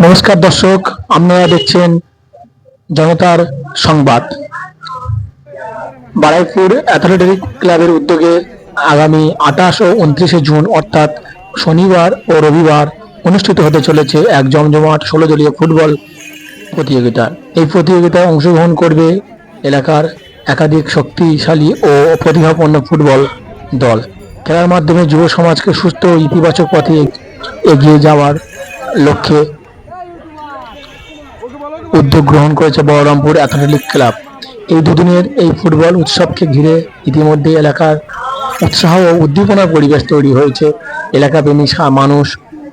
নমস্কার দর্শক, আপনারা দেখছেন জনতার সংবাদ। বারুইপুর অ্যাথলেটিক ক্লাবের উদ্যোগে আগামী 28 ও 29 জুন অর্থাৎ শনিবার ও রবিবার অনুষ্ঠিত হতে চলেছে এক জমজমাট 16 দলীয় ফুটবল প্রতিযোগিতা। এই প্রতিযোগিতায় অংশগ্রহণ করবে এলাকার একাধিক শক্তিশালী ও প্রতিভাপন্ন ফুটবল দল। খেলার মাধ্যমে যুব সমাজকে সুস্থ ও ইতিবাচক পথে এগিয়ে যাওয়ার লক্ষ্যে উদ্যোগ গ্রহণ করেছে বহরমপুর অ্যাথলেটিক ক্লাব। এই দুদিনের এই ফুটবল উৎসবকে ঘিরে ইতিমধ্যে এলাকার উৎসাহ ও উদ্দীপনার পরিবেশ তৈরি হয়েছে। এলাকাপ্রেমী মানুষ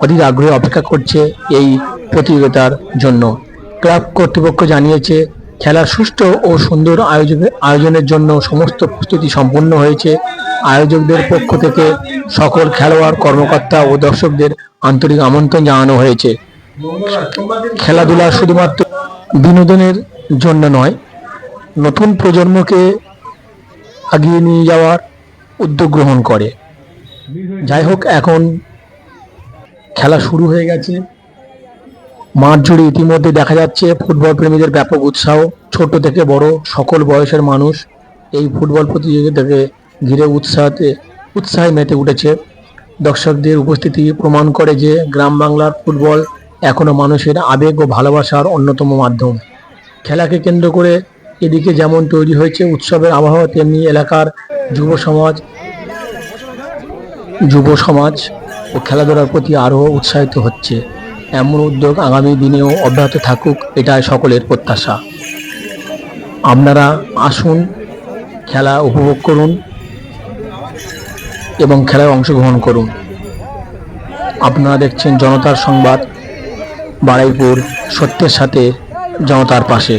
অধীর আগ্রহে অপেক্ষা করছে এই প্রতিযোগিতার জন্য। ক্লাব কর্তৃপক্ষ জানিয়েছে, খেলার সুষ্ঠু ও সুন্দর আয়োজনের জন্য সমস্ত প্রস্তুতি সম্পন্ন হয়েছে। আয়োজকদের পক্ষ থেকে সকল খেলোয়াড়, কর্মকর্তা ও দর্শকদের আন্তরিক আমন্ত্রণ জানানো হয়েছে। খেলাধুলা শুধুমাত্র বিনোদনের জন্য নয়, নতুন প্রজন্মকে এগিয়ে নিয়ে যাওয়ার উদ্যোগ গ্রহণ করে। যাই হোক, এখন খেলা শুরু হয়ে গেছে। মাঠ জুড়ে ইতিমধ্যে দেখা যাচ্ছে ফুটবল প্রেমীদের ব্যাপক উৎসাহ। ছোট থেকে বড় সকল বয়সের মানুষ এই ফুটবল প্রতিযোগিতাকে ঘিরে উৎসাহে মেতে উঠেছে। দর্শকদের উপস্থিতি প্রমাণ করে যে গ্রাম বাংলার ফুটবল এখনো মানুষের আবেগ ও ভালোবাসার অন্যতম মাধ্যম। খেলাকে কেন্দ্র করে এদিকে যেমন তৈরি হয়েছে উৎসবের আবহাওয়া, তেমনি এলাকার যুব সমাজ ও খেলাধুলার প্রতি আরও উৎসাহিত হচ্ছে। এমন উদ্যোগ আগামী দিনেও অব্যাহত থাকুক, এটাই সকলের প্রত্যাশা। আপনারা আসুন, খেলা উপভোগ করুন এবং খেলায় অংশগ্রহণ করুন। আপনারা দেখছেন জনতার সংবাদ, বারুইপুর, সত্যের সাথে, জনতার পাশে।